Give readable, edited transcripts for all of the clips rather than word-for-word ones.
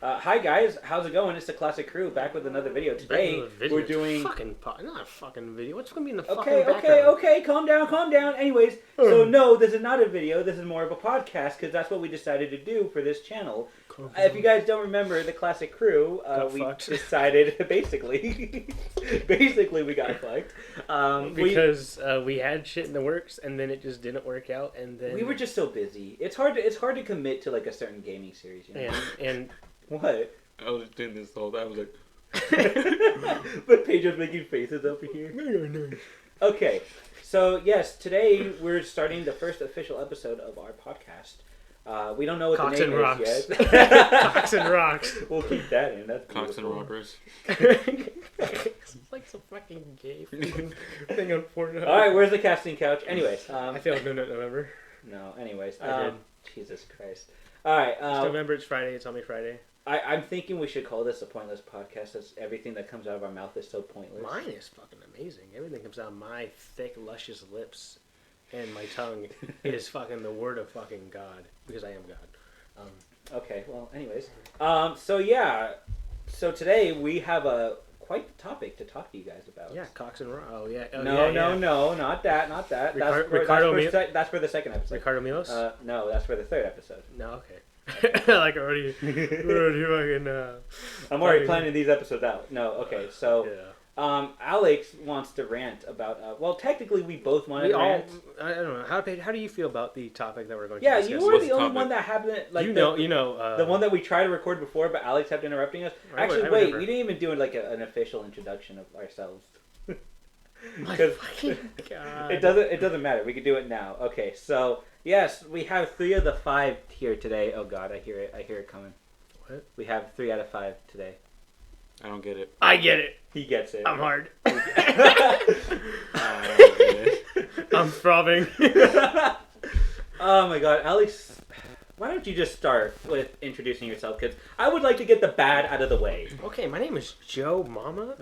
Hi guys, how's it going? It's the Classic Crew back with another video. Today we're doing not a fucking video. What's gonna be in the okay, fucking background? okay, calm down. Anyways, so no, this is not a video. This is more of a podcast because that's what we decided to do for this channel. If you guys don't remember the Classic Crew, we decided basically we got fucked because we had shit in the works and then it just didn't work out, and then we were just so busy. It's hard to commit to like a certain gaming series, you know? and What? I was doing this the whole time. I was like... But Pedro's making faces over here. Okay, so yes, today we're starting the first official episode of our podcast. We don't know what Cocks the name and is rocks. yet. Cocks and rocks. We'll keep that in. That's Cocks and beautiful. rockers. It's like some fucking gay thing on Pornhub. Alright, where's the casting couch? Anyways. I failed to November. No, anyways. I did. Jesus Christ. Alright. It's November, it's Friday, it's only Friday. I'm thinking we should call this a pointless podcast. As everything that comes out of our mouth is so pointless. Mine is fucking amazing. Everything comes out of my thick, luscious lips, and my tongue is fucking the word of fucking God, because I am God. Okay, well, anyways. So today we have quite the topic to talk to you guys about. Yeah, Cox and Raw. Oh, yeah. Oh, No, yeah. not that. That's for the second episode. Ricardo Milos? No, that's for the third episode. No, okay. Like already fucking. I'm already planning these episodes out. No, okay, so Yeah. Alex wants to rant about. Well, technically, we both wanted to rant. I don't know. How do you feel about the topic that we're going to Yeah, discuss? you were the only one that happened. Like the one that we tried to record before, but Alex kept interrupting us. Actually, wait, we didn't even do like an official introduction of ourselves. Because God. It doesn't matter. We can do it now. Okay, so yes, we have 3 of the 5 here today. Oh God, I hear it coming. What? We have 3 out of 5 today. I don't get it. I get it. He gets it. I'm hard. I don't get it. I'm throbbing. Oh my God, Alex, why don't you just start with introducing yourself? Because I would like to get the bad out of the way. Okay, my name is Joe Mama.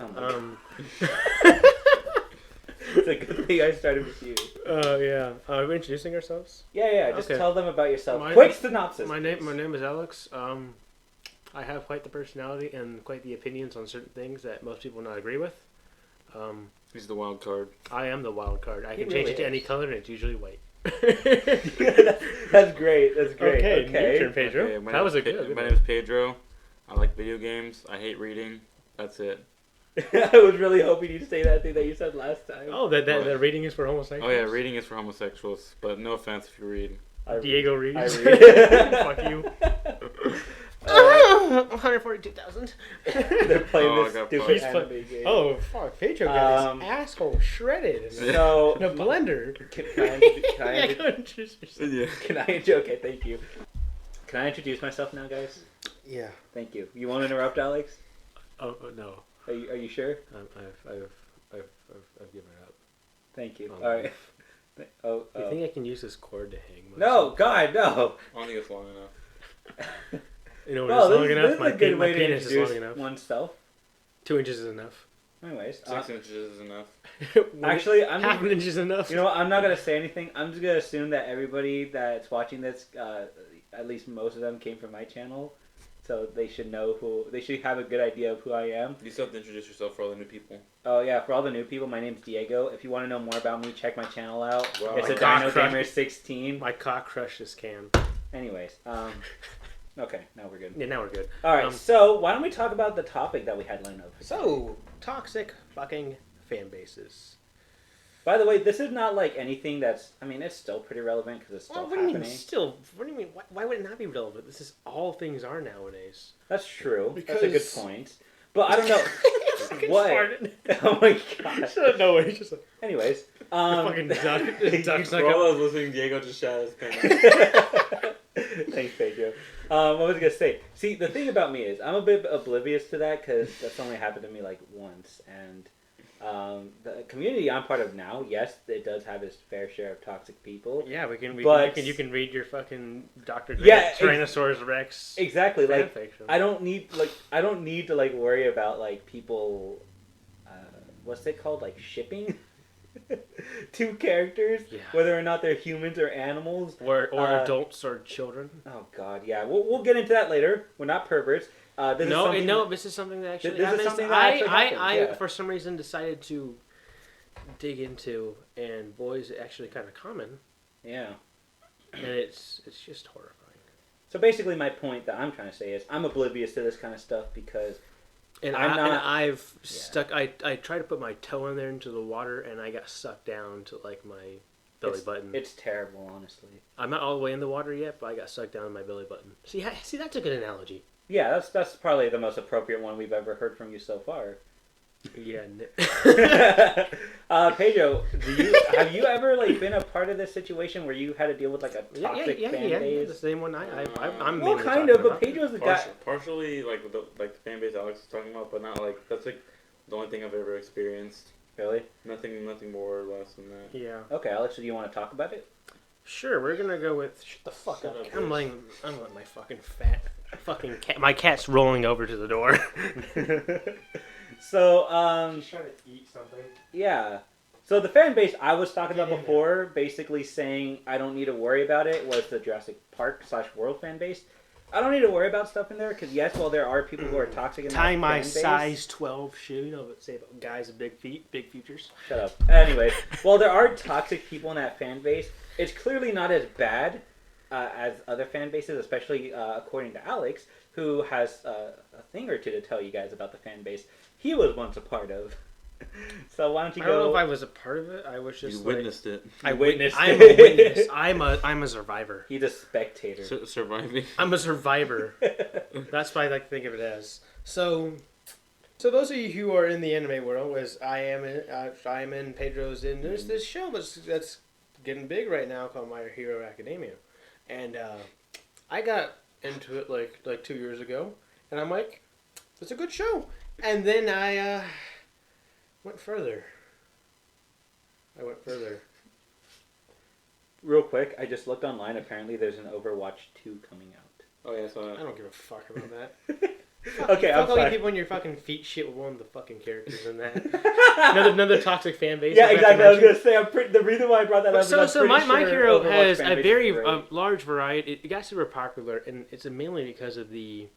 It's a good thing I started with you. Yeah. Are we introducing ourselves? Yeah. Just Okay. tell them about yourself. My- Quick synopsis. My name is Alex. I have quite the personality and quite the opinions on certain things that most people not agree with. He's the wild card. I am the wild card. I He can change really it to any is. color, and it's usually white. That's great. Okay, your turn, Pedro. Okay, my That name was is a good. My name is Pedro. I like video games. I hate reading. That's it. I was really hoping you'd say that thing that you said last time. Oh, that reading is for homosexuals. Oh yeah, reading is for homosexuals. But no offense if you read. Diego reads. I read. Fuck you. 142,000. They're playing Oh, I this got stupid punched. anime game. Oh fuck! Pedro got his asshole shredded So in a blender. Can Yeah, go and introduce yourself. Yeah. Okay, thank you. Can I introduce myself now, guys? Yeah. Thank you. You won't interrupt, Alex? Oh no. Are you sure? I've given it up. Thank you. Oh, All right. Oh. You think I can use this cord to hang? No, God, no. I don't think it's long enough. You know, Well, it's long this enough. is My, a good my way to penis is introduce long enough. oneself. 2 inches is enough. Anyways, 6 inches is enough. actually, I'm half an inch is enough. You know what? I'm not gonna say anything. I'm just gonna assume that everybody that's watching this, at least most of them, came from my channel, so they should know who. They should have a good idea of who I am. You still have to introduce yourself for all the new people. Oh yeah, for all the new people, my name's Diego. If you want to know more about me, check my channel out. Wow. It's My a cock Dino crush- Gamer 16. My cock crushed this can. Anyways, okay, now we're good. Yeah, now we're good. All right, so why don't we talk about the topic that we had lined up? So toxic fucking fan bases. By the way, this is not like anything that's. I mean, it's still pretty relevant because it's still What do happening. you mean still? What do you mean? Why would it not be relevant? This is all things are nowadays. That's true. Because- That's a good point. But I don't know. What? Farted. Oh my gosh. No way. Just like, Anyways, fucking duck. Duck's like For all a, those listening, Diego just shot his pen. Thanks, Pedro. What was I gonna say? See, the thing about me is I'm a bit oblivious to that because that's only happened to me like once, and the community I'm part of now, yes, it does have its fair share of toxic people. yeah, you can read your fucking Dr. Yeah, Tyrannosaurus Rex. Exactly. Like fanfiction. I don't need to like worry about like people. What's it called? Like shipping. 2 characters, Yeah. whether or not they're humans or animals, or adults or children. Oh God, yeah. We'll get into that later. We're not perverts. This is something that actually This is happens. something that actually happens, I yeah. for some reason decided to dig into, and boys, actually kind of common, Yeah. and it's just horrifying. So basically, my point that I'm trying to say is I'm oblivious to this kind of stuff because I've stuck. I tried to put my toe in there into the water, and I got sucked down to like my belly button. It's terrible, honestly. I'm not all the way in the water yet, but I got sucked down in my belly button. See, that's a good analogy. Yeah, that's probably the most appropriate one we've ever heard from you so far. Yeah. Pedro, have you ever like been a part of this situation where you had to deal with like a toxic fan base? The same one. I'm well, mainly kind of, talking but about. Pedro's the guy. Partially like the fan base Alex is talking about, but not like that's like the only thing I've ever experienced. Really? Nothing more or less than that. Yeah. Okay, Alex, do you want to talk about it? Sure, we're gonna go with. Shut the fuck Shut up. up, I'm bitch. letting my fucking cat. My cat's rolling over to the door. So, She's trying to eat something. yeah. So the fan base I was talking about Get in before, basically saying I don't need to worry about it, was the Jurassic Park / World fan base. I don't need to worry about stuff in there because yes, while there are people who are toxic in Tie that my fan base, size 12 shoe. You know what they say about guys with big feet, big futures. Shut up. Anyway, while there are toxic people in that fan base, it's clearly not as bad as other fan bases, especially according to Alex, who has a thing or two to tell you guys about the fan base he was once a part of. So why don't you go? I don't know if I was a part of it. I was just You witnessed it. I witnessed I'm it. a witness. I'm a survivor. He's a spectator. Surviving. I'm a survivor. That's what I like to think of it as. So those of you who are in the anime world, as I am in Pedro's in, there's this show that's getting big right now called My Hero Academia, and I got into it like 2 years ago, and I'm like, it's a good show, and then I went further. Real quick, I just looked online. Apparently, there's an Overwatch 2 coming out. Oh yeah, so I don't give a fuck about that. Okay, I'm Fuck all you sorry. people in your fucking feet shit with one of the fucking characters in that. another toxic fan base. Yeah, I exactly. I was mention. gonna say the reason why I brought that up. So is I'm my pretty sure hero Overwatch has fan a base very is great. large variety. It got super popular, and it's mainly because of the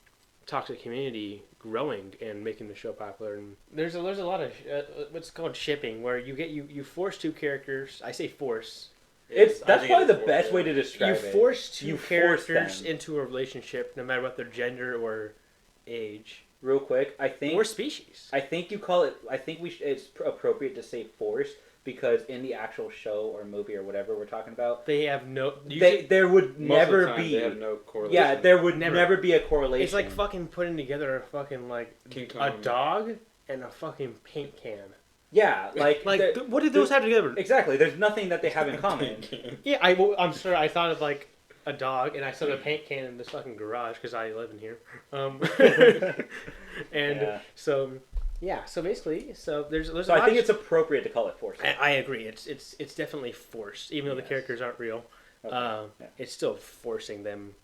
toxic community growing and making the show popular. And there's a lot of what's called shipping, where you force two characters. I say force. That's I think probably it the is best worth way it. to describe You it. force two You force characters them. into a relationship, no matter what their gender or age Real quick, I think or species. I think you call it. I think it's appropriate to say force because in the actual show or movie or whatever we're talking about, They have no. there would most of the never time, be. They have no correlation. Yeah, there would Never. never be a correlation. It's like fucking putting together a fucking like King a Kong. dog and a fucking paint can. Yeah, like What did those have together? exactly. There's nothing that they have in common. Yeah, I'm sorry. I thought of like a dog, and I saw the paint can in this fucking garage because I live in here. And Yeah. so basically, there's So a lot I think of- it's appropriate to call it force. I agree. It's definitely forced, even though the Yes. characters aren't real. Okay. Yeah. It's still forcing them,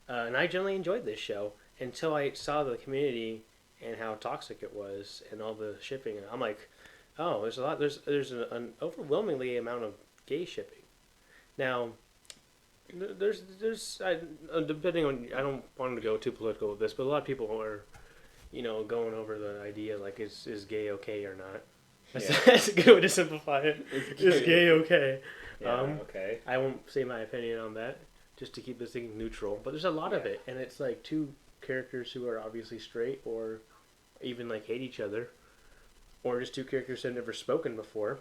and I generally enjoyed this show until I saw the community and how toxic it was and all the shipping. I'm like, oh, there's a lot. There's an overwhelmingly amount of gay shipping. Now, there's depending on. I don't want to go too political with this, but a lot of people are, going over the idea like is gay okay or not. That's, Yeah. that's a good way to simplify it. Is gay okay? Yeah, okay. I won't say my opinion on that, just to keep this thing neutral. But there's a lot of Yeah. it, and it's like two characters who are obviously straight, or even like hate each other, or just two characters who have never spoken before,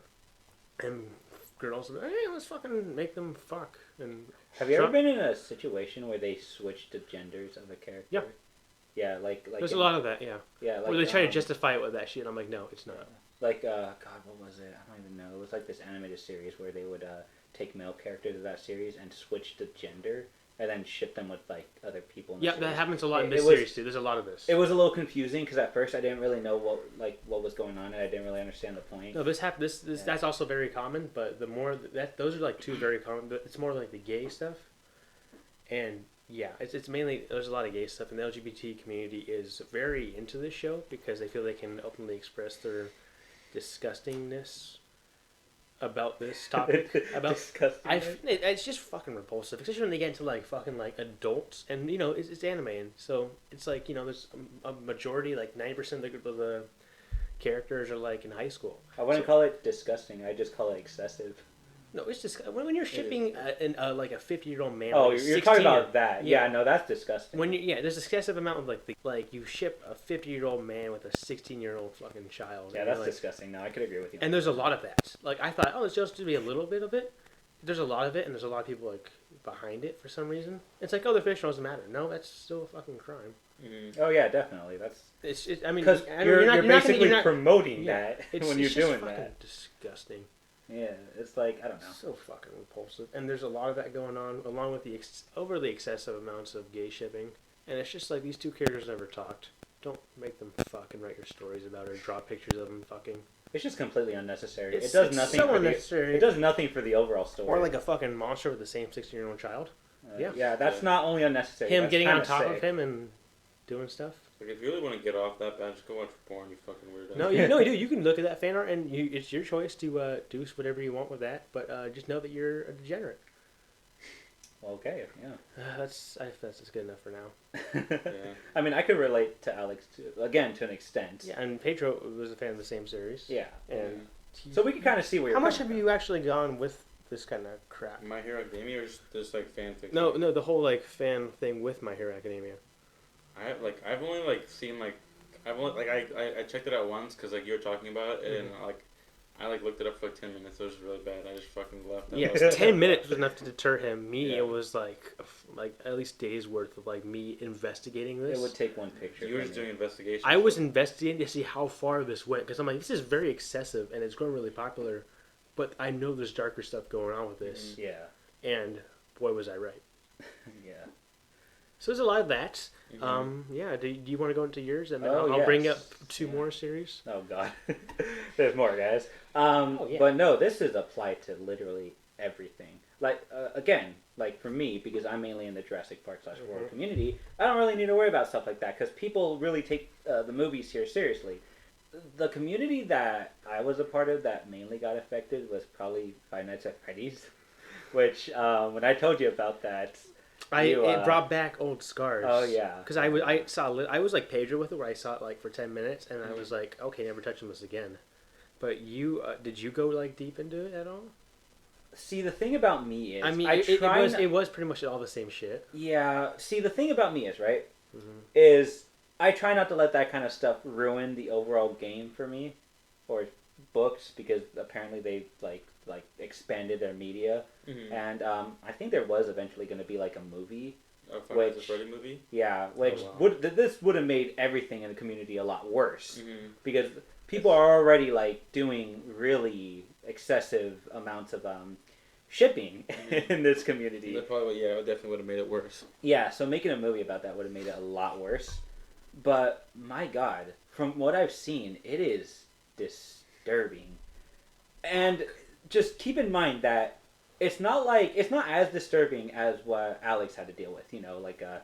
and girls, hey, let's fucking make them fuck. And Have you ever been in a situation where they switch the genders of a character? Yeah. Yeah, like there's a lot of that, yeah. Yeah, like Where they try to justify it with that shit. I'm like, no, it's not. like God, what was it? I don't even know. It was like this animated series where they would take male characters of that series and switch the gender and then ship them with like other people. In the Yeah, series. that happens a lot in It this was- series too. There's a lot of this. It was a little confusing because at first I didn't really know what was going on and I didn't really understand the point. No, this happened. This Yeah. that's also very common. But the more those are like two very common. But it's more like the gay stuff, and yeah, it's mainly there's a lot of gay stuff, and the LGBT community is very into this show because they feel they can openly express their disgustingness about this topic. About disgusting. it's just fucking repulsive, especially when they get into like fucking like adults, and you know it's anime, and so it's like, you know, there's a majority, like 90% of the characters are like in high school. I wouldn't call it disgusting. I just call it excessive. No, it's just when you're shipping like a 50-year-old man. Oh, like you're talking about that? Yeah. Yeah, no, that's disgusting. When there's excessive amount of like you ship a 50-year-old man with a 16-year-old fucking child. Yeah, that's disgusting. No, I could agree with you. And there's a lot of that. Like I thought, it's just to be a little bit of it. There's a lot of it, and there's a lot of people like behind it for some reason. It's like, oh, the fiction doesn't matter. No, that's still a fucking crime. Mm-hmm. Oh yeah, definitely. That's I mean, because you're basically promoting yeah, that when you're doing fucking that. Disgusting. Yeah, it's like, I don't know. So fucking repulsive. And there's a lot of that going on, along with the overly excessive amounts of gay shipping. And it's just like, these two characters never talked. Don't make them fucking write your stories about it or draw pictures of them fucking. It's just completely unnecessary. It's it does nothing. So for unnecessary. it does nothing for the overall story. Or like a fucking monster with the same 16-year-old child. Yeah, that's not only unnecessary. Him that's getting on top sick. of him and doing stuff. Like, if you really want to get off that bad, just go watch porn, you fucking weirdo. No, you do. You can look at that fan art, and it's your choice to do whatever you want with that. But just know that you're a degenerate. Okay, yeah. That's just good enough for now. Yeah. I mean, I could relate to Alex to an extent. Yeah, and Pedro was a fan of the same series. Yeah. And so we can kind of see where you're how much coming have you actually gone with this kind of crap? My Hero Academia, or just like fan fiction? No, the whole like fan thing with My Hero Academia. I've only like seen like I checked it out once because like you were talking about it, and like I like looked it up for like 10 minutes. It was really bad. I just fucking left. Yeah, 10 minutes was enough to deter him. Me, Yeah. It was like at least days worth of like me investigating this. It would take one picture. You were just doing investigation. I was investigating to see how far this went because I'm like, this is very excessive and it's growing really popular, but I know there's darker stuff going on with this. Yeah. And boy, was I right. Yeah. So there's a lot of that. Mm-hmm. Yeah. Do you want to go into yours, and then Oh, I'll bring yes. up two more series. Oh God, there's more, guys. Yeah. But no, this is applied to literally everything. Like again, like for me, because I'm mainly in the Jurassic Park / World community, I don't really need to worry about stuff like that because people really take the movies here seriously. The community that I was a part of that mainly got affected was probably Five Nights at Freddy's, which when I told you about that. It brought back old scars. Oh yeah, because I was like Pedro with it, where I saw it like for 10 minutes, and I was like, okay, never touching this again. But you did you go like deep into it at all? See, the thing about me is, I mean, it was pretty much all the same shit. Yeah. See, the thing about me is right, Mm-hmm. is I try not to let that kind of stuff ruin the overall game for me, or books, because apparently they like expanded their media, and I think there was eventually going to be like a movie. A Five Nights at Freddy movie? Yeah, which this would have made everything in the community a lot worse, because people are already like doing really excessive amounts of shipping in this community. That probably, it definitely would have made it worse. Yeah, so making a movie about that would have made it a lot worse. But my God, from what I've seen, it is disturbing. And just keep in mind that it's not as disturbing as what Alex had to deal with. You know, like a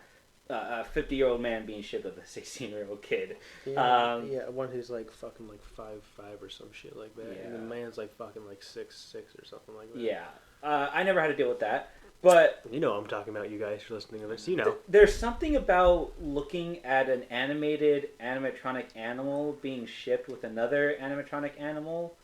50-year-old man being shipped with a 16-year-old kid. Yeah, one who's like fucking like 5'5" or some shit like that, Yeah. and the man's like fucking like 6'6" or something like that. Yeah, I never had to deal with that. But you know what I'm talking about, you guys are listening to this. You know, there's something about looking at an animated animatronic animal being shipped with another animatronic animal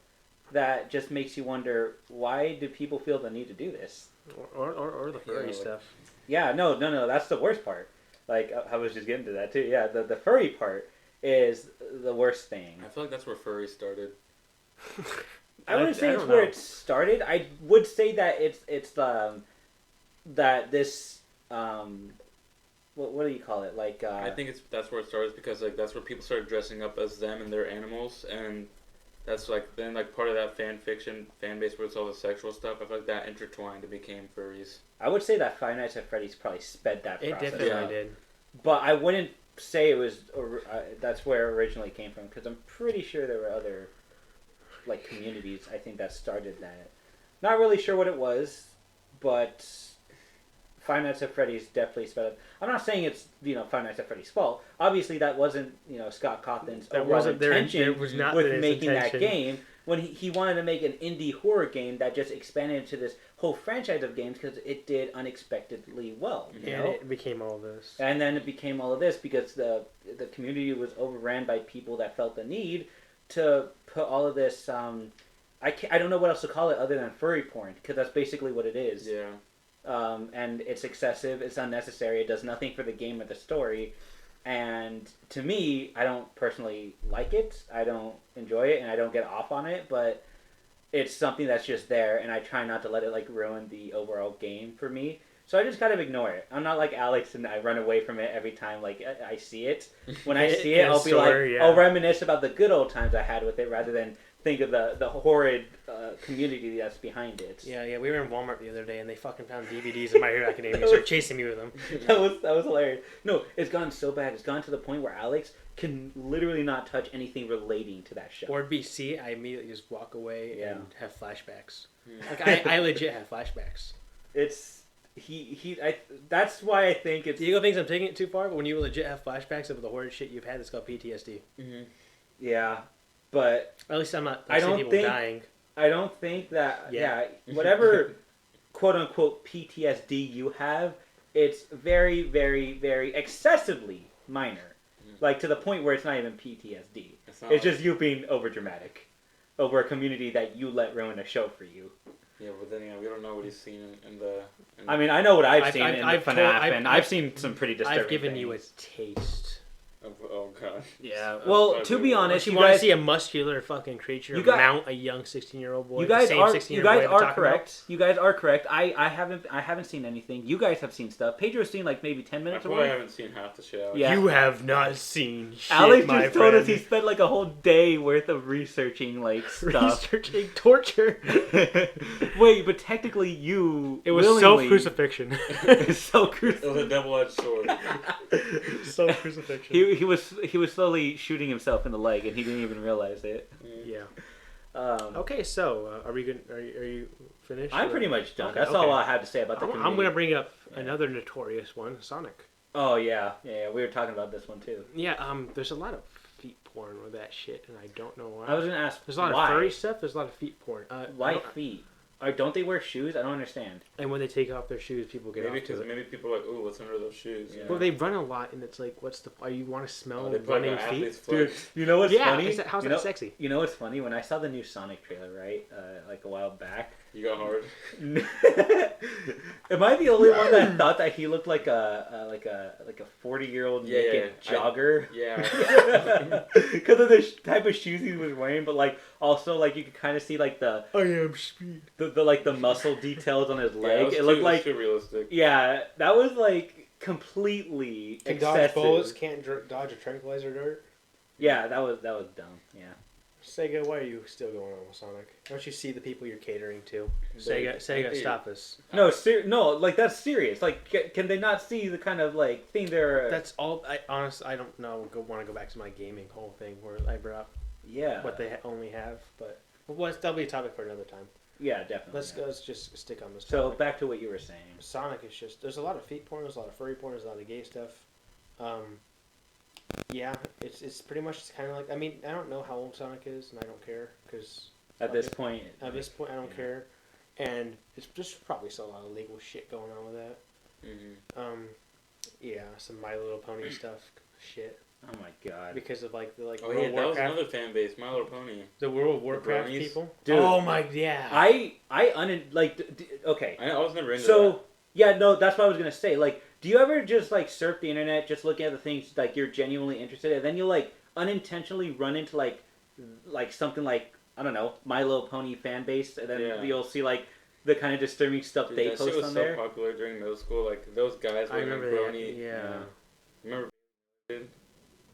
that just makes you wonder, why do people feel the need to do this? or the furry stuff. Yeah, no, that's the worst part. Like, I was just getting to that too. Yeah, the furry part is the worst thing. I feel like that's where furry started. I wouldn't say it's where it started. I would say that it's that this what do you call it? Like I think that's where it started, because like that's where people started dressing up as them and their animals, and that's like then like part of that fan fiction fan base where it's all the sexual stuff. I feel like that intertwined and became furries. I would say that Five Nights at Freddy's probably sped that It process. definitely up. did. But I wouldn't say it was that's where it originally came from, because I'm pretty sure there were other like communities I think that started that. Not really sure what it was, but Five Nights at Freddy's definitely sped up. I'm not saying it's Five Nights at Freddy's fault. Obviously, that wasn't Scott Cawthon's overall intention with making that game. when he wanted to make an indie horror game that just expanded into this whole franchise of games because it did unexpectedly well. You know? It became all this. And then it became all of this because the community was overran by people that felt the need to put all of this. I don't know what else to call it other than furry porn because that's basically what it is. Yeah. And it's excessive. It's unnecessary. It does nothing for the game or the story. And to me, I don't personally like it. I don't enjoy it, and I don't get off on it. But it's something that's just there, and I try not to let it like ruin the overall game for me. So I just kind of ignore it. I'm not like Alex, and I run away from it every time like I see it. When I see it, I'll be I'll reminisce about the good old times I had with it, rather than think of the horrid community that's behind it. Yeah. We were in Walmart the other day, and they fucking found DVDs of My Hero Academia and started chasing me with them. That was hilarious. No, it's gone so bad. It's gone to the point where Alex can literally not touch anything relating to that show. Or BC, I immediately just walk away and have flashbacks. Yeah. Like I legit have flashbacks. It's that's why I think it's... Diego thinks I'm taking it too far, but when you legit have flashbacks of the horrid shit you've had, it's called PTSD. Mm-hmm. Yeah, but... At least I'm not I seeing don't people think, dying. I don't think that... Yeah, whatever quote-unquote PTSD you have, it's very, very, very excessively minor. Like, to the point where it's not even PTSD. It's just you being overdramatic over a community that you let ruin a show for you. Yeah, but then we don't know what he's seen in the... I mean, I know what I've seen in the FNAF, and I've seen some pretty disturbing I've given things. you a taste. Oh, God. Yeah, well, to be honest, you want to see a muscular fucking creature mount a young 16-year-old boy. You guys are correct. You guys are correct. I haven't seen anything. You guys have seen stuff. Pedro's seen like maybe 10 minutes. I haven't seen half the shit. Yeah. You have not seen shit, Alex my just friend. told us he spent like a whole day worth of researching like stuff. Researching torture. Wait, but technically you... It was self-crucifixion. Self-crucifixion. It was a double-edged sword. Self-crucifixion. He was slowly shooting himself in the leg, and he didn't even realize it. Yeah. Okay, so are we good? Are you finished? I'm pretty much done. That's all I had to say about the community. I'm going to bring up another notorious one, Sonic. Oh yeah. We were talking about this one too. Yeah. There's a lot of feet porn with that shit, and I don't know why. I was going to ask. There's a lot of furry stuff. There's a lot of feet porn. Why feet? Or don't they wear shoes? I don't understand. And when they take off their shoes, people get maybe because maybe people are like, "Ooh, what's under those shoes?" Yeah. Well, they run a lot, and it's like, what's the? Are you want to smell running feet? Dude, you know what's funny? How's that sexy? You know what's funny? When I saw the new Sonic trailer, right, like a while back. You got hard. Am I the only one that thought that he looked like a 40-year-old naked jogger? Because of the type of shoes he was wearing, but like also like you could kind of see like the I am speed. The like the muscle details on his leg. It looked like too realistic. Yeah, that was like completely Can excessive. dodge bullets, can't dodge a tranquilizer dart. Yeah, that was dumb. Yeah. Sega, why are you still going on with Sonic? Don't you see the people you're catering to? Sega, stop us. No, like that's serious. Like, can they not see the kind of like thing they're? That's all. I don't know. Want to go back to my gaming whole thing where I brought up what they only have, but that'll be a topic for another time. Yeah, definitely. Let's just stick on this. So back to what you were saying. Sonic is just there's a lot of feet porn, there's a lot of furry porn, there's a lot of gay stuff. Yeah, it's pretty much kind of like, I mean, I don't know how old Sonic is, and I don't care, because... At this point, I don't care. And it's just probably still a lot of legal shit going on with that. Mm-hmm. Yeah, some My Little Pony stuff, shit. Oh my god. Because of like the World of Warcraft. That was another fan base, My Little Pony. The World of Warcraft people? Dude. Oh my, yeah. Okay. I was never into that. So, yeah, no, that's what I was going to say. Like, do you ever just, like, surf the internet, just looking at the things, like, you're genuinely interested in, and then you, like, unintentionally run into, like something like, I don't know, My Little Pony fan base, and then you'll see, like, the kind of disturbing stuff they post on there? That shit was so popular during middle school. Like, those guys were like brony. Yeah. Remember, dude?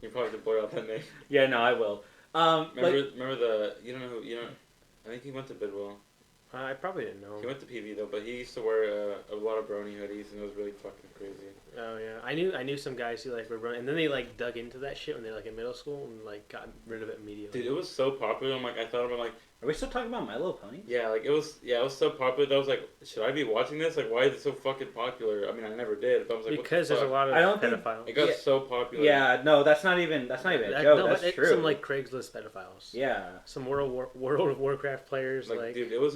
You probably have to blur out that name. Yeah, no, I will. Remember the, you don't know who, I think he went to Bidwell. I probably didn't know. He went to PV though, but he used to wear a lot of brony hoodies, and it was really fucking crazy. Oh yeah, I knew some guys who like were running, and then they like dug into that shit when they were like in middle school and like got rid of it immediately. Dude, it was so popular. I'm like, I thought about like, Are we still talking about My Little Pony? Yeah, like it was so popular that I was like, should I be watching this? Like, why is it so fucking popular? I mean, I never did, but I was like, Because what there's the a fuck? lot of I don't think- pedophiles. It got Yeah. so popular. Yeah, no, that's not even a joke. No, That's but true. some like Craigslist pedophiles. Yeah. Some World of Warcraft players like. Dude, it was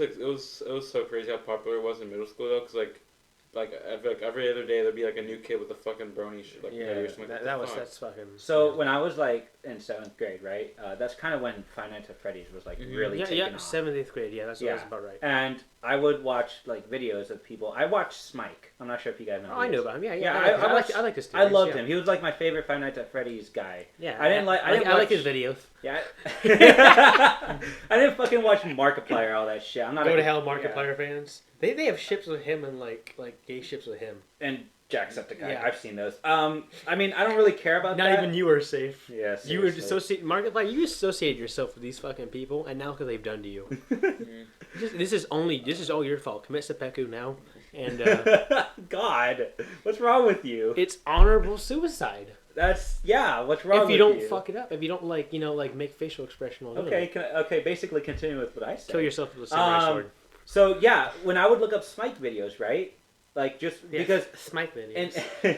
so crazy how popular it was in middle school though, because like I feel like every other day there'd be like a new kid with a fucking brony shit. Like, Yeah, or something like, that's fucking. So when I was like in 7th grade, right? That's kind of when Five Nights at Freddy's was like really taking off. 7th, 8th grade. Yeah, that's about right. And I would watch like videos of people. I watched Smike. I'm not sure if you guys know. Oh, who I he knew is. about him. Yeah, I like his I theories, loved yeah. him. He was like my favorite Five Nights at Freddy's guy. Yeah, I like his videos. Yeah. I didn't fucking watch Markiplier all that shit. I'm not Go a, to hell, Markiplier fans. They have ships with him and like gay ships with him. And Jacksepticeye. Yeah. I've seen those. I mean, I don't really care about Not that. even you are safe. Yeah, You would seriously. associate Markiplier. You associate yourself with these fucking people, and now because they've done to you. This is all your fault. Commit seppuku now, and God, what's wrong with you? it's honorable suicide. What's wrong with you? If you don't fuck it up, if you don't make facial expression while doing Okay, it. basically continue with what I said. Kill yourself with a samurai sword. So yeah, when I would look up Smike videos, right? Like just Yeah, because Smite videos. in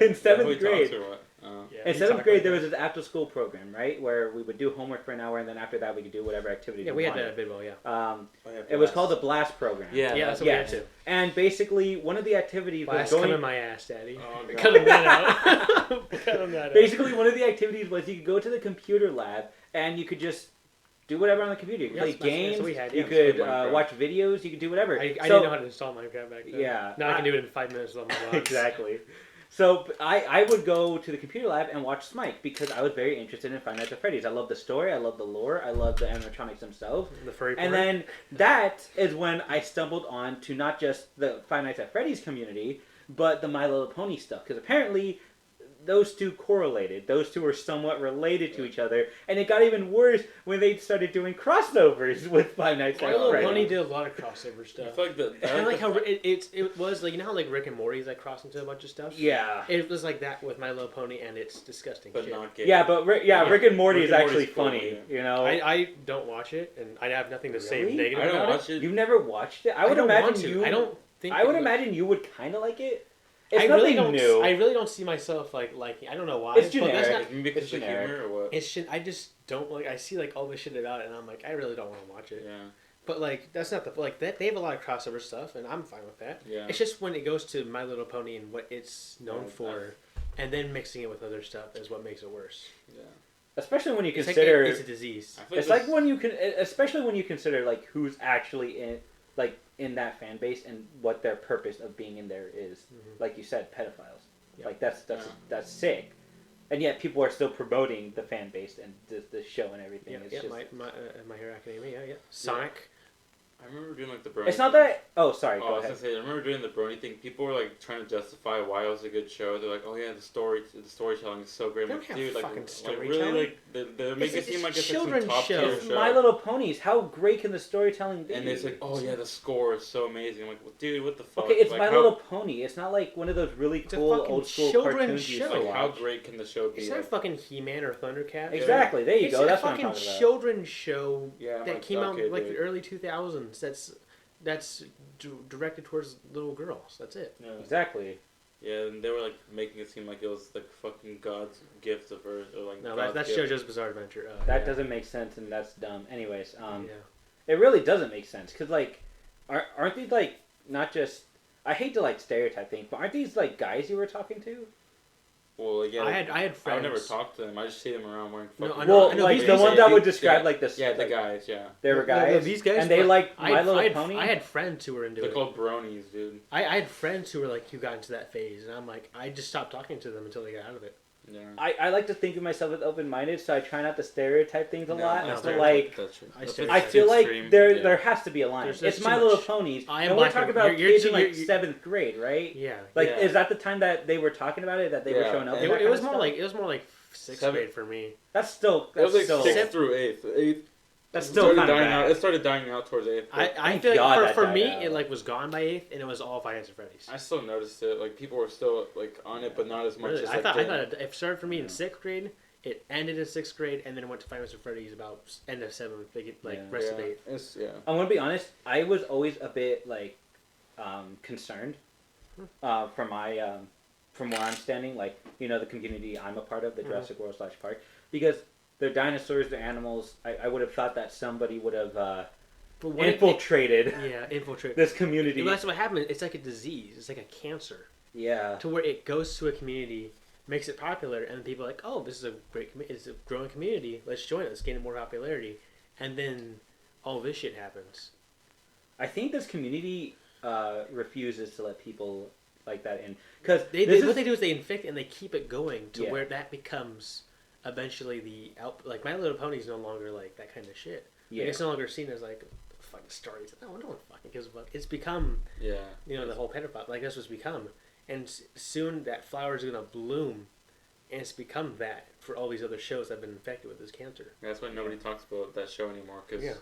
Is that who he 7th grade, talks or what? Yeah, in we 7th talk grade like there that. was this after school program, right, where we would do homework for an hour, and then after that we could do whatever activity. Yeah, we had that at Bidwell. Yeah. Oh, yeah, It was Blast. called the Blast program. Yeah. Yeah, that's what we had too. And basically one of the activities Blast was come going. in my ass, daddy. Oh, God. Cut him that out. Cut him that out. Basically, one of the activities was you could go to the computer lab and you could just do whatever on the computer. You could Yeah, play that's what games. we had, You yeah. could Play Minecraft. watch videos. You could do whatever. I So- didn't know how to install Minecraft back then. Yeah. Now I can do it in 5 minutes on my vlogs. Exactly. So I would go to the computer lab and watch Smike because I was very interested in Five Nights at Freddy's. I love the story. I love the lore. I love the animatronics themselves. The furry And porn. then that is when I stumbled on to not just the Five Nights at Freddy's community, but the My Little Pony stuff. Because apparently those two correlated. Those two were somewhat related to each other. And it got even worse when they started doing crossovers with Five Nights My at Little Freddy's. Pony did a lot of crossover I stuff. feel like And like how it was like, you know how like Rick and Morty's like cross into a bunch of stuff. Yeah. It was like that with My Little Pony, and it's disgusting but shit. not gay. Yeah, but Rick and Morty Rick is and actually Morty's cool, funny, yeah. you know? I don't watch it, and I have nothing to say Really? negative I don't about watch it. it. You've never watched it? I would don't imagine want to. you. I don't think. I would it would- imagine you would kind of like it. It's I really nothing don't. new. I really don't see myself like I don't know why. It's but that's generic. not- Maybe because It's of the generic. humor or what? It's shit. I just don't like. I see like all this shit about it, and I'm like, I really don't want to watch it. Yeah. But like, that's not the like that. They have a lot of crossover stuff, and I'm fine with that. Yeah. It's just when it goes to My Little Pony and what it's known Yeah, for, and then mixing it with other stuff is what makes it worse. Yeah. Especially when you It's consider. like, it's a disease. I feel It's like when you can, especially when you consider like who's actually in that fan base and what their purpose of being in there is. Mhm. Like you said, pedophiles. Yeah. Like that's sick, and yet people are still promoting the fan base and the show and everything. Yeah, It's yeah. just, My Hero Academia. Yeah. Sonic. I remember doing like the brony. It's not that. Oh, sorry. Oh, I Go was ahead. gonna say, I remember doing the brony thing. People were like trying to justify why it was a good show. They're like, "Oh yeah, the storytelling is so great." They I'm don't like, have dude, like fucking really, storytelling. like they make it It's seem like it's children's a top show. tier It's show. My Little Ponies. How great can the storytelling be? And it's like, "Oh yeah, the score is so amazing." I'm like, well, dude, what the fuck? Okay, it's like, My how, Little Pony. It's not like one of those really It's a cool fucking old school children's cartoons you used to show. Like, how watch. great can the show be? It's not Like, fucking He-Man or Thundercats. Exactly. There you It's go. a That's what I'm fucking talking about. children's show yeah, I'm that like, came out okay, in like dude. the early 2000s. That's directed towards little girls. That's it. Yeah. Exactly. Yeah, and they were like making it seem like it was like fucking God's gift of Earth, or like No, God's that's gift. JoJo's Bizarre Adventure. That yeah. doesn't make sense, and that's dumb. Anyways, Yeah. it really doesn't make sense because like, aren't these like not just? I hate to like stereotype things, but aren't these like guys you were talking to? Well, like, yeah, I had I friends. would never talk to them. I just see them around wearing No, fucking. I know- Well, I know like these the guys- ones that would yeah, describe like this. Yeah, the like, guys. Yeah, They were guys. These guys, and they but like My Little I had, Pony. I had friends who were into they're it. called bronies, dude. I had friends who were like, who got into that phase, and I'm like, I just stopped talking to them until they got out of it. Yeah. I like to think of myself as open-minded, so I try not to stereotype things a lot. no, But fair. like, That's true. I That's stereotype. I too feel like extreme. there has to be a line. There's It's too My much. Little Ponies, I am and we're black talking and- about you're kids too- in like you're- 7th grade, right? Yeah. Like, Yeah. is that the time that they were talking about it? That they were Yeah. showing up? It- and that It was kind more of like sixth Seven- grade for me. that's still It was like still 6th through 8th. that's It still started kind of dying out. bad. It started dying out towards 8th. I Thank feel God like that for died me, out. it like was gone by 8th, and it was all Five Nights at Freddy's. I still noticed it. Like people were still like on it, but not as much Really, as I like. thought during- it started for me in 6th grade, It ended in 6th grade, and then it went to Five Nights at Freddy's about end of 7th, rest of 8th. I'm gonna be honest. I was always a bit like concerned from my from where I'm standing. Like the community I'm a part of, the Jurassic World / Park, because they're dinosaurs, they're animals. I would have thought that somebody would have infiltrated. Infiltrate this community. Well, that's what happened. It's like a disease. It's like a cancer. Yeah. To where it goes to a community, makes it popular, and people are like, oh, this is a great it's a growing community. Let's join it. Let's gain more popularity. And then all this shit happens. I think this community refuses to let people like that in. Because what they do is they infect and they keep it going to where that becomes eventually like My Little Pony is no longer like that kind of shit. Yeah. Like, it's no longer seen as like fucking stories. No one fucking gives a fuck. It's become the whole pedophile. Like that's what it's become. And soon that flower is gonna bloom, and it's become that for all these other shows that have been infected with this cancer. That's why nobody talks about that show anymore. Because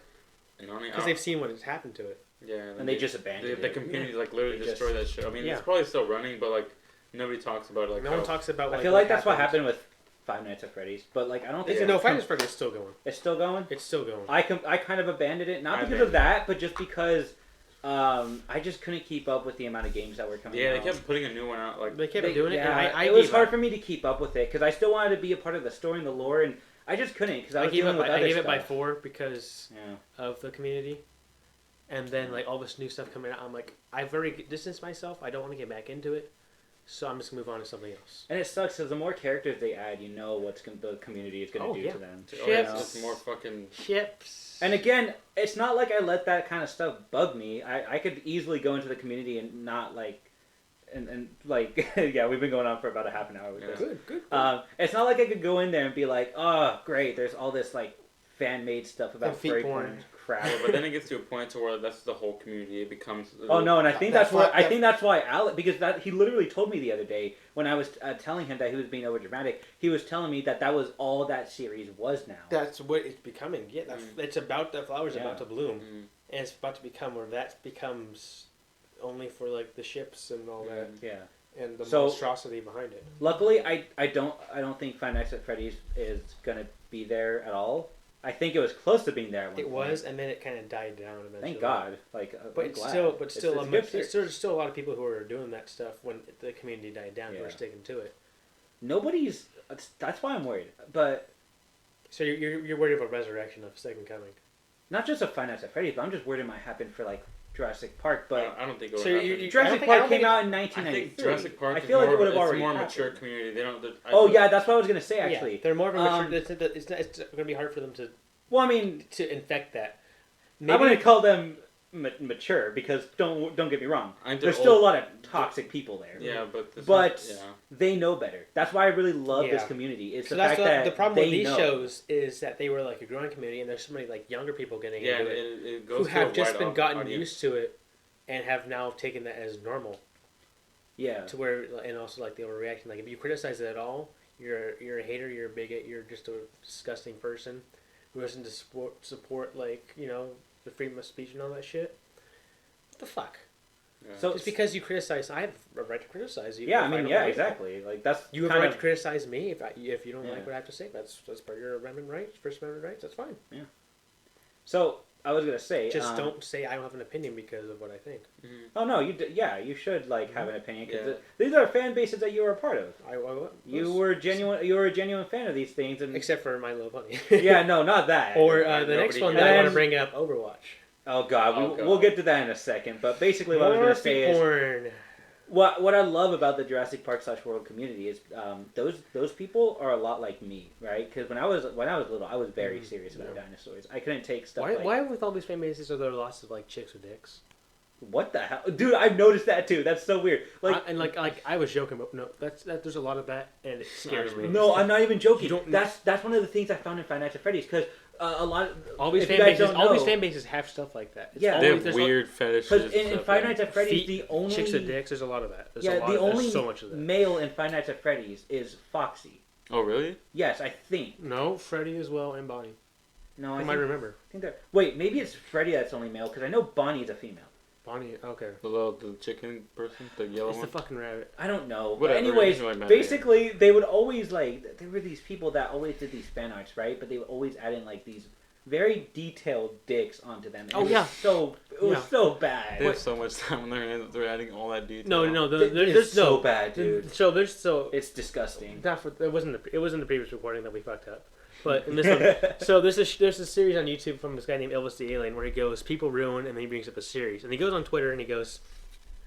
they've seen what has happened to it. Yeah, and they just abandoned it. The community like literally destroyed that show. I mean, it's probably still running, but like nobody talks about it. Like no one talks about. I feel like that's what happened with Five Nights at Freddy's, but like I don't think no. Five Nights at Freddy's is still going. It's still going. It's still going. I kind of abandoned it, not because of that, but just because I just couldn't keep up with the amount of games that were coming out. Yeah, they kept putting a new one out. Like they kept doing it. Yeah, and it was hard for me to keep up with it because I still wanted to be a part of the story and the lore, and I just couldn't because I was dealing with other stuff. I gave it by 4 because of the community, and then like all this new stuff coming out. I'm like, I've very distanced myself. I don't want to get back into it, so I'm just gonna move on to something else. And it sucks because the more characters they add, what the community is gonna do to them. It's more fucking ships. And again, it's not like I let that kind of stuff bug me. I could easily go into the community and not like, and like yeah, we've been going on for about a half an hour with this. Good. It's not like I could go in there and be like, oh great, there's all this like fan made stuff about furry porn crap. Yeah, but then it gets to a point to where that's the whole community. It becomes. Oh no, and I think that's why Alec, because he literally told me the other day when I was telling him that he was being overdramatic. He was telling me that was all that series was now. That's what it's becoming. Yeah, it's about the flowers about to bloom, and it's about to become where that becomes only for like the ships and all that. Yeah. And the monstrosity behind it. Luckily, I don't think Five Nights at Freddy's is gonna be there at all. I think it was close to being there at one point. It was, and then it kind of died down eventually. Thank God. There's still a lot of people who are doing that stuff when the community died down who are sticking to it. That's why I'm worried. But so you're worried about resurrection of Second Coming? Not just of Five Nights at Freddy's, but I'm just worried it might happen for like Jurassic Park. But I don't think it would happen. Jurassic Park came out in 1993. I think Jurassic Park. I feel like it would have already more happened. mature community. They don't. That's what I was gonna say. Actually, they're more of a mature. It's gonna be hard for them to. Well, I mean, to infect that. Maybe I'm gonna call them mature because don't get me wrong. There's still a lot of toxic people there. Yeah, but they know better. That's why I really love this community. It's the fact that the problem with these shows is that they were like a growing community, and there's so many like younger people getting into it who have just been gotten used to it and have now taken that as normal. Yeah. To where, and also like the overreaction. Like if you criticize it at all, you're a hater, you're a bigot, you're just a disgusting person who doesn't support like the freedom of speech and all that shit. What the fuck? Yeah. So just because you criticize, I have a right to criticize you. Yeah, exactly. Like that's you have a right to criticize me if you don't like what I have to say. That's part of your amendment rights, First Amendment rights. That's fine. Yeah. So I was gonna say, just don't say I don't have an opinion because of what I think. Mm-hmm. Oh no, you should have an opinion because these are fan bases that you were a part of. You were a genuine fan of these things, and except for My Little Pony. Yeah, no, not that. Or the next one that I want to bring up, Overwatch. Oh God, we'll get to that in a second. But basically, what I was gonna say is what I love about the Jurassic Park / World community is those people are a lot like me, right? Because when I was little, I was very serious about dinosaurs. I couldn't take stuff. Why with all these fan bases are there lots of like chicks with dicks? What the hell, dude? I've noticed that too. That's so weird. Like I was joking, but no, there's a lot of that, and it scares me. No, I'm not even joking. That's one of the things I found in Five Nights at Freddy's because. A lot of all these fan bases have stuff like that. They have weird fetishes. In Five Nights at Freddy's, the only chicks with dicks. There's a lot of that. There's so much of that. Male in Five Nights at Freddy's is Foxy. Oh really? Yes, I think. No, Freddy as well and Bonnie. No, I might remember. Wait, maybe it's Freddy that's only male because I know Bonnie is a female. Bonnie. Okay. The chicken person, the yellow It's one. the fucking rabbit. I don't know. But Whatever, anyways, it doesn't really matter, basically, they would always like. There were these people that always did these fan arts, right? But they would always add in like these very detailed dicks onto them. And Oh, it was yeah. So it was Yeah. so bad. They have so much time on their hands. They're adding all that detail. No. It's so bad, dude. So there's so. It's disgusting. Not for, it wasn't the previous recording that we fucked up. But in this one, so there's a series on YouTube from this guy named Elvis the Alien where he goes, people ruin, and then he brings up a series. And he goes on Twitter and he goes,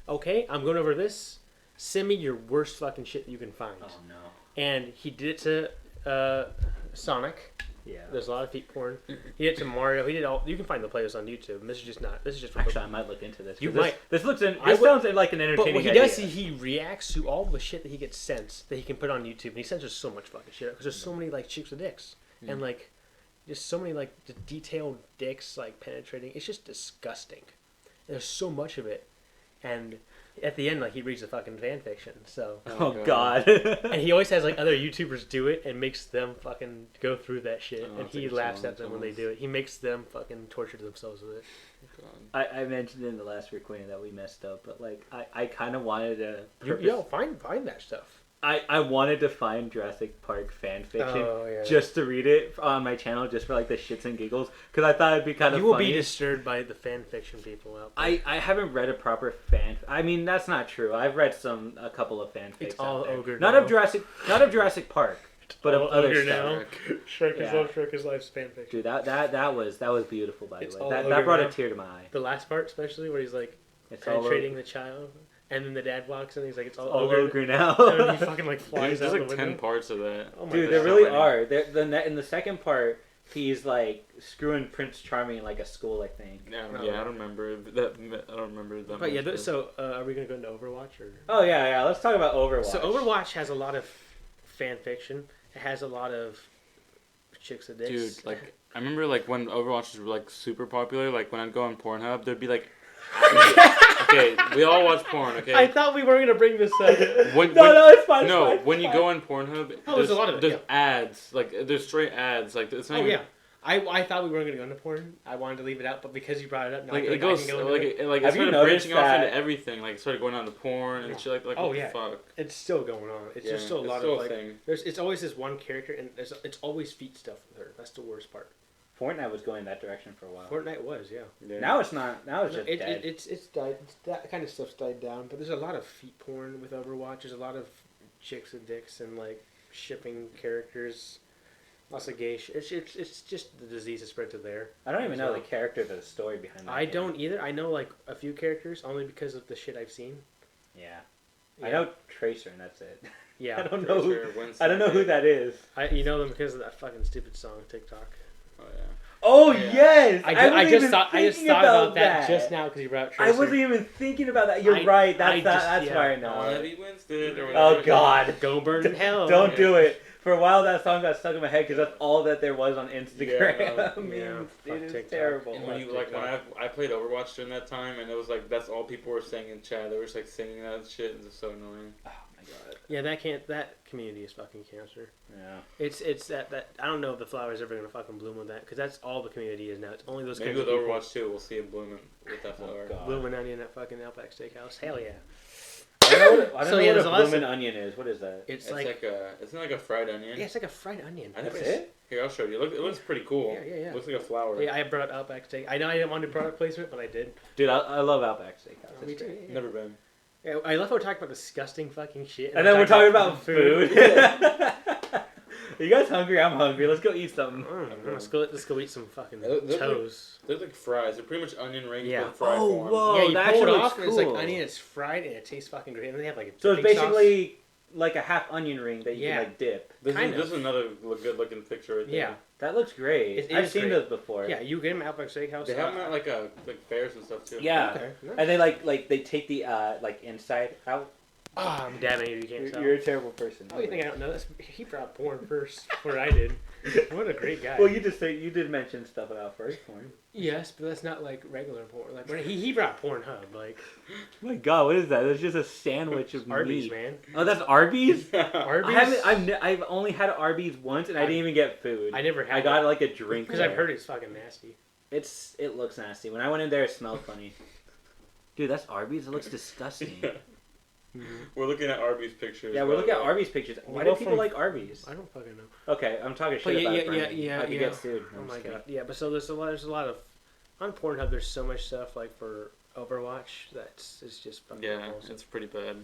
okay, I'm going over this. Send me your worst fucking shit that you can find. Oh no. And he did it to Sonic. Yeah. There's a lot of feet porn. He did it to Mario. He did all. You can find the playlist on YouTube. And this is just not. This is just. Actually, I might look into this. You This- might. This looks. This I would- sounds like an But entertaining. what he idea. does, he reacts to all the shit that he gets sent that he can put on YouTube, and he censors so much fucking shit because there's so many like chicks with dicks and like just so many like the detailed dicks like penetrating. It's just disgusting. There's so much of it, and at the end, like he reads the fucking fan fiction. So Oh God. and he always has like other YouTubers do it and makes them fucking go through that shit, Oh, and it's he like a laughs challenge at them when they almost. do it. He makes them fucking torture themselves with it. I mentioned in the last recording that we messed up, but like I kind of wanted to. Find that stuff. I wanted to find Jurassic Park fan fiction Oh, yeah. just to read it on my channel, just for like the shits and giggles, because I thought it'd be kind of You will funny. be disturbed by the fan fiction people out there. I haven't read a proper fan. I mean, that's not true. I've read a couple of fanfics. It's out all there. ogre Not now. of Jurassic Park, but of other stuff. Shrek is all Shrek is Life's fan fiction. Dude, that was beautiful, by It's the all way. That ogre brought now. a tear to my eye. The last part, especially where he's like It's all penetrating the child, and then the dad walks in, and he's like, "It's all, all ogre." ogre now. And then he fucking like Dude, flies there's out like the 10 window. parts of that. Oh my Dude, God. there so really many. are. In the second part, he's like screwing Prince Charming in like a school, I think. Yeah, I don't remember that. I don't remember that. But yeah, much, so are we gonna go into Overwatch or? Oh yeah. Let's talk about Overwatch. So Overwatch has a lot of fan fiction. It has a lot of chicks and dicks. Dude, like I remember like when Overwatch was like super popular. Like when I'd go on Pornhub, there'd be like. Okay, we all watch porn. Okay. I thought we weren't gonna bring this up. No, it's fine. No, it's fine, when it's you fine. go on Pornhub, Oh, there's a lot of it, There's yeah. ads, like there's straight ads, like it's not Oh even, yeah, I thought we weren't gonna go into porn. I wanted to leave it out, but because you brought it up, now like I feel it like I goes can go into like it. it, like it Have you started noticed branching off that- into everything. Like it started going on to porn and shit like Oh, what yeah. the fuck. It's still going on. It's Yeah, just still a it's lot still of a like. thing. It's always this one character, and it's always feet stuff with her. That's the worst part. Fortnite was going that direction for a while. Fortnite was, yeah. Yeah. Now it's not. Now it's just dead. It's died. That kind of stuff's died down. But there's a lot of feet porn with Overwatch. There's a lot of chicks and dicks and like shipping characters. Lots of gay. It's just the disease has spread to there. I don't even know So- the character or the story behind that. I game. don't either. I know like a few characters only because of the shit I've seen. Yeah. Yeah. I know Tracer, and that's it. Yeah. I don't know. Who, Tracer, Winston, I don't know who that is. You know them because of that fucking stupid song TikTok. Oh yeah. Oh Yeah. yes, I wasn't just even thought thinking about that just now because you brought up I Tracer. wasn't even thinking about that. You're I- right. I That's just- that's yeah. why I I know. wanna it. be Winston. Or Oh whatever. God! Go burn in hell. Don't do it. For a while, that song got stuck in my head because that's all that there was on Instagram. Yeah, Memes. yeah, fuck It is TikTok. terrible. And when you like when I played Overwatch during that time, and it was like that's all people were saying in chat. They were just like singing that shit, and it's so annoying. Oh my God. Yeah, that community is fucking cancer. Yeah. It's that I don't know if the flower's ever gonna fucking bloom with that because that's all the community is now. It's only those Maybe kinds with of people. Overwatch too, we'll see it blooming with that Oh, flower. God. Blooming onion at fucking Outback Steakhouse. Hell yeah. I don't know what, So, yeah, there's a a lot of bloomin' onion is. What is that? It's It's like, like a, it's not like a fried onion. yeah, it's like a fried onion. I That's never- it? Here, I'll show you. Look, it looks pretty cool. Yeah. Looks like a flower. Yeah, I brought Outback Steak. I know I didn't want to product placement, but I did. Dude, I love Outback Steakhouse. Oh, It's me too. great. Yeah. Never been. Yeah, I love how we're talking about disgusting fucking shit. And then we're talking about food. Are you guys hungry? I'm hungry. Let's go eat something. Let's go eat some fucking Those are- toes. They're like fries. They're pretty much onion rings Yeah. but fried Oh, form. whoa. Yeah, you that pull it actually off, looks and it's like cool. onion. It's fried, and it tastes fucking great. And they have like a So it's dipping sauce. basically like a half onion ring that you Yeah. can like dip. This Kind is of. another good looking picture right there. Yeah. That looks great. It I've is seen great. those before. Yeah, you get them at Outback Steakhouse. They have them at like fairs and stuff too. Yeah. Okay. Nice. And they like they take the like inside out. Ah, I'm dabbing you. You can't tell. You're a terrible person. Oh, you think I don't know this? He brought porn first, before I did. What a great guy. Well, you did mention stuff about first porn. Yes, but that's not like regular porn. Like when he brought Pornhub, like My God, what is that? It's just a sandwich of Arby's, meat. man. Oh, that's Arby's. Arby's. I've only had Arby's once, and I didn't even get food. I never had. I got like a drink because I've there. heard it's fucking nasty. It looks nasty. When I went in there, it smelled funny. Dude, that's Arby's. It looks disgusting. Yeah. We're looking at Arby's pictures. Yeah, we're looking at Arby's pictures. Why do people like Arby's? I don't fucking know. Okay, I'm talking shit But about it. yeah. I could get sued. Oh I'm my just kidding. god. Yeah, but so there's a lot of on Pornhub. There's so much stuff like for Overwatch that's it's just fucking awesome. It's pretty bad.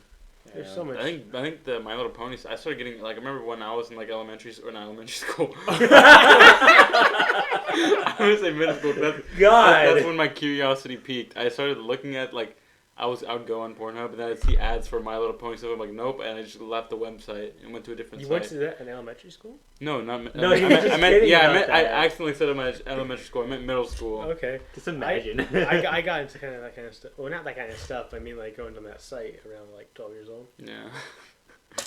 There's so much. I think the My Little Ponies. I started getting like I remember when I was in like elementary school. I want to say middle school. That's when my curiosity peaked. I started looking at like I would go on Pornhub and then I'd see ads for My Little Pony stuff. I'm like, nope, and I just left the website and went to a different site. You went to that in elementary school? No, not. No, I accidentally said elementary school. I meant middle school. Okay. Just imagine. I got into kind of that kind of stuff. Well, not that kind of stuff. I mean, like going to that site around like 12 years old. Yeah.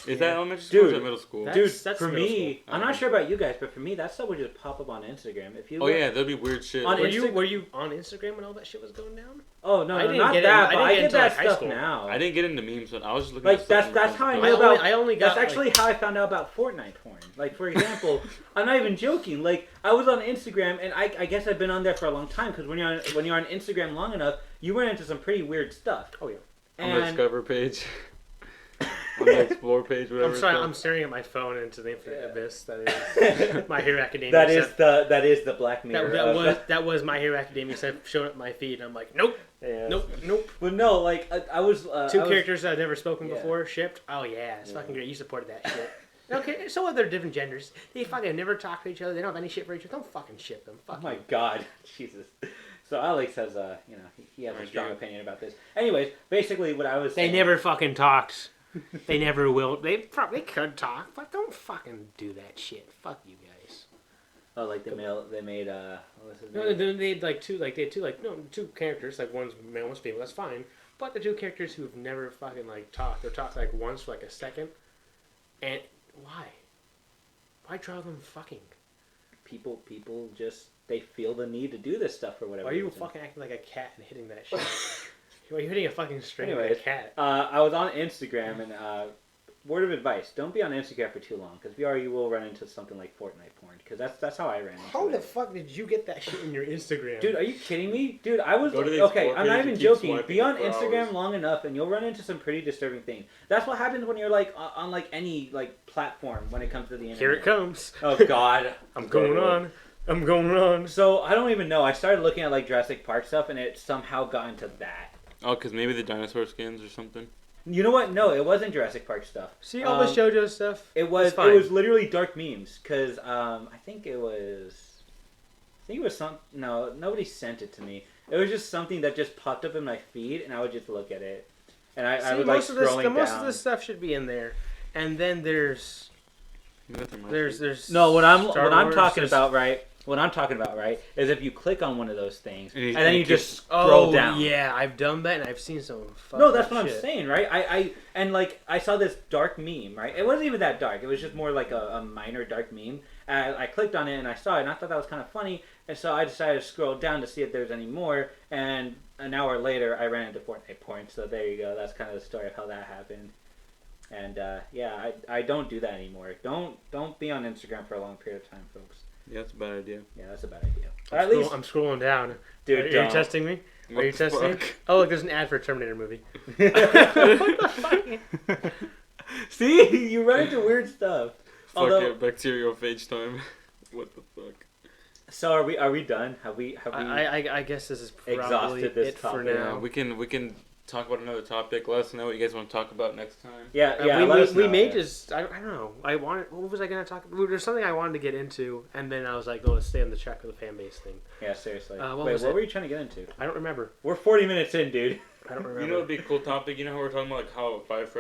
Is that elementary school or is that middle school? That's for middle me, school. I'm not sure about you guys, but for me, that stuff would just pop up on Instagram. If you there'd be weird shit. On Were you on Instagram when all that shit was going down? Oh no, I didn't not get that. it- But I I didn't get get that into, like, high stuff school. now. I didn't get into memes, but I was just looking Like at stuff that's how I on knew Facebook. about. I only got, That's actually how I found out about Fortnite porn. Like for example, I'm not even joking. Like I was on Instagram, and I guess I've been on there for a long time because when you're on Instagram long enough, you run into some pretty weird stuff. Oh yeah. On the Discover page. On the Explore page, whatever. I'm sorry. I'm staring at my phone into the infinite abyss. That is My Hero Academia. that is the Black Mirror. That was My Hero Academia. Showing up my feed, and I'm like, nope, Yeah. nope. But no, like I was Two characters that I've never spoken Yeah. before shipped. Oh yeah, it's fucking great. You supported that shit. Okay, so are there different genders? They fucking never talk to each other. They don't have any shit for each other. Don't fucking ship them. Fuck Oh my you. God, Jesus. So Alex has he has a Right strong here. opinion about this. Anyways, basically what I was They saying, never fucking talked. They never will. They probably could talk, but don't fucking do that shit. Fuck you guys. Oh, like they made what was his No, name? they had two characters, like one's male, one's female. That's fine. But the two characters who've never fucking like talked, or talked like once for like a second, and why? Why draw them fucking? People just they feel the need to do this stuff for whatever. Why are you reason. fucking acting like a cat and hitting that shit? Why are you hitting a fucking string like Anyways, a cat? I was on Instagram and word of advice: don't be on Instagram for too long because you will run into something like Fortnite porn because that's how I ran into How it. the fuck did you get that shit in your Instagram? Dude, are you kidding me? Dude, I was Go to the okay. Explore I'm not page even and keep joking. swiping Be on for Instagram hours. long enough, and you'll run into some pretty disturbing things. That's what happens when you're like on like any like platform when it comes to the internet. Here it comes. Oh God, I'm going on. So I don't even know. I started looking at like Jurassic Park stuff, and it somehow got into that. Oh, because maybe the dinosaur skins or something. You know what? No, it wasn't Jurassic Park stuff. See all the JoJo stuff? It was It's fine. literally dark memes because I think it was some. No, nobody sent it to me. It was just something that just popped up in my feed, and I would just look at it, and I would like scrolling down. Most of this stuff should be in there, and then there's No, what I'm Star Wars, talking there's- about, right? What I'm talking about, right, is if you click on one of those things And and, you- then and you it just scroll Oh down. yeah, I've done that, and I've seen some. No, that's what shit. I'm saying, right? I saw this dark meme, right? It wasn't even that dark. It was just more like a minor dark meme. And I clicked on it and I saw it, and I thought that was kind of funny. And so I decided to scroll down to see if there's any more. And an hour later, I ran into Fortnite porn. So there you go. That's kind of the story of how that happened. And yeah, I don't do that anymore. Don't be on Instagram for a long period of time, folks. Yeah, that's a bad idea. Yeah, that's a bad idea. Or I'm at least, scrolling down. dude, Are you don't. testing me? Are What you the testing me? fuck? Oh, look, there's an ad for a Terminator movie. See, you run into weird stuff. Fuck Although- it, bacteriophage time. What the fuck? So are we done? Have we I guess this is probably exhausted this it for topic? now. We can talk about another topic. Let us know what you guys want to talk about next time. Yeah, yeah. we let us we know, may yeah. just I don't know. What was I gonna talk about? There's something I wanted to get into, and then I was like, no, let's stay on the track of the fan base thing. Yeah, seriously. What Wait, was what it? were you trying to get into? I don't remember. We're 40 minutes in, dude. I don't remember. You know, it'd be a cool topic. You know how we're talking about like how Five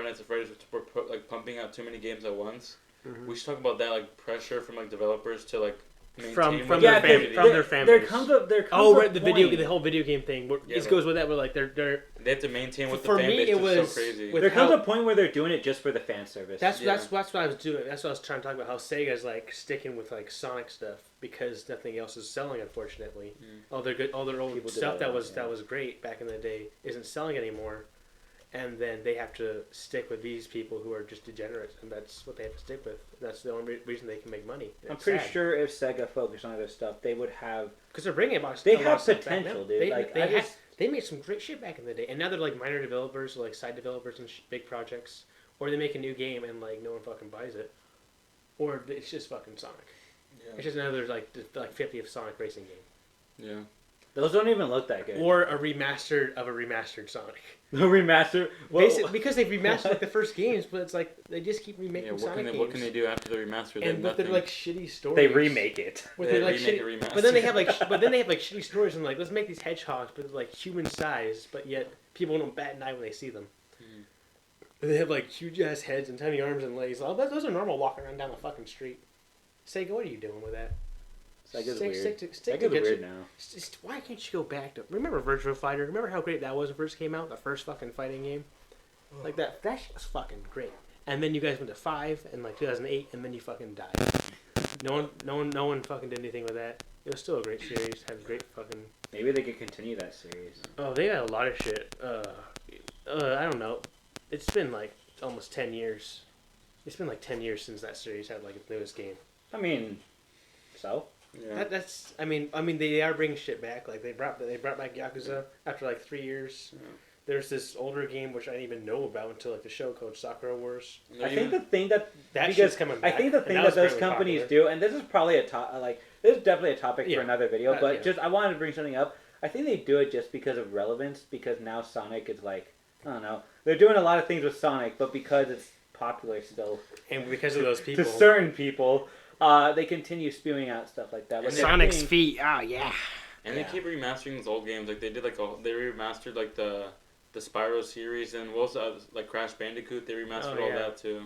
Nights at Freddy's were like pumping out too many games at once. Mhm. We should talk about that, like pressure from like developers to like maintain From what their their fan- community- from their fan There base. comes a Oh, a right, the point. whole video game thing. Yeah, This but- goes with that. Where like they're They have to maintain what the For fan me, base it is was so crazy. with- There comes how- a point where they're doing it just for the fan service. That's Yeah. that's what I was doing. That's what I was trying to talk about. How Sega's like sticking with like Sonic stuff because nothing else is selling. Unfortunately, all their old People did stuff that, that yeah. was great back in the day isn't selling anymore. And then they have to stick with these people who are just degenerates, and that's what they have to stick with. That's the only reason they can make money. I'm pretty sure if Sega focused on other stuff, they would have. because they're bringing about. They a lot have of stuff back potential, now. dude. They, Like, they, I ha- just- they made some great shit back in the day, and now they're like minor developers, or like side developers in big projects, or they make a new game and like no one fucking buys it, or it's just fucking Sonic. Yeah. It's just another like 50th Sonic racing game. Yeah. Those don't even look that good. Or a remastered of a remastered Sonic. The remaster? Well, Basically, because they've remastered like the first games, but it's like they just keep remaking Sonic games. What can they do after the remaster? And but they're like shitty stories. they remake it. They're like remake shitty, a remaster. but then they have like shitty stories and like let's make these hedgehogs, but they're like human sized, but yet people don't bat an eye when they see them. And they have like huge ass heads and tiny arms and legs. Oh, those are normal walking around down the fucking street. Sega, what are you doing with that? Sega's weird. Stick Sega's to weird now. why can't you go back to... Remember Virtua Fighter? Remember how great that was when it first came out? The first fucking fighting game? Like that shit was fucking great. And then you guys went to 5 in like 2008 and then you fucking died. No one fucking did anything with that. It was still a great series. Had great fucking... Maybe they could continue that series. Oh, they had a lot of shit. I don't know. It's been like almost 10 years. It's been like 10 years since that series had like its newest game. I mean, so? Yeah. That's. I mean, they are bringing shit back. Like they brought back Yakuza after like 3 years. Yeah. There's this older game which I didn't even know about until like the show called Sakura Wars. I think the thing that shit's coming back. I think the thing that those companies do, and this is probably this is definitely a topic for another video, but just I wanted to bring something up. I think they do it just because of relevance, because now Sonic is like, I don't know, they're doing a lot of things with Sonic, but because it's popular still, and because of those people, to certain people, they continue spewing out stuff like that. But Sonic's feet, oh yeah. And they keep remastering those old games. Like they did, they remastered like the Spyro series, and what was like Crash Bandicoot. They remastered all that too.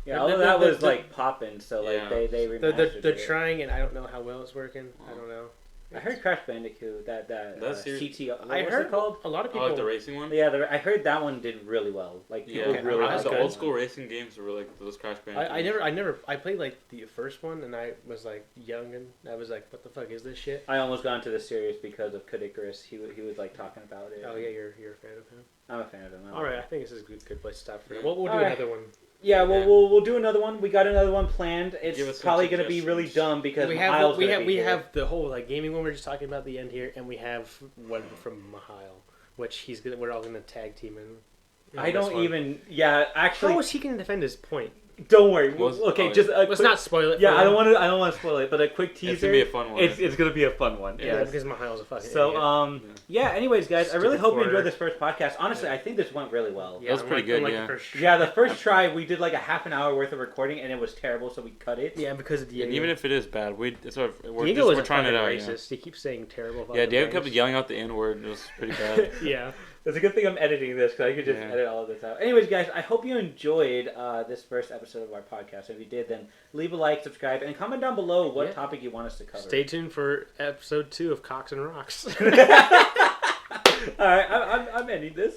Yeah, all of that was like popping. So like they remastered. They're trying, and I don't know how well it's working. I don't know. I heard Crash Bandicoot, that CTO. I heard it called? A lot of people. Like the racing one. Yeah, I heard that one did really well. Like people really. The old school racing games were like those Crash Bandicoot. I played like the first one, and I was like young, and I was like, "What the fuck is this shit?" I almost got into the series because of Kid Icarus. He was like talking about it. Oh yeah, you're a fan of him. I'm a fan of him. All right, I think this is a good place to stop for now. We'll do another one. Yeah, we'll do another one. We got another one planned. It's probably going to be really dumb because we have the whole like gaming one we're just talking about at the end here, and we have one from Mahal, which we're all gonna tag team in. I don't even. Yeah, actually. How is he gonna defend his point? Don't worry. Let's not spoil it. Yeah, I don't want to spoil it, but a quick teaser. It's gonna be a fun one. It's gonna be a fun one. Yeah, because Mahal's a fucking. So idiot. yeah. Anyways, guys, Stupid I really hope you foreigner. enjoyed this first podcast. Honestly, I think this went really well. Yeah, that was pretty good. Yeah, the first try we did like a half an hour worth of recording, and it was terrible, so we cut it. Yeah, because of Diego. And even if it is bad, we're trying it out. Racist. He keeps saying terrible. Yeah, Diego kept yelling out the N word. It was pretty bad. Yeah. It's a good thing I'm editing this because I could just edit all of this out. Anyways, guys, I hope you enjoyed this first episode of our podcast. If you did, then leave a like, subscribe, and comment down below what topic you want us to cover. Stay tuned for episode 2 of Cocks and Rocks. All right, I'm ending this.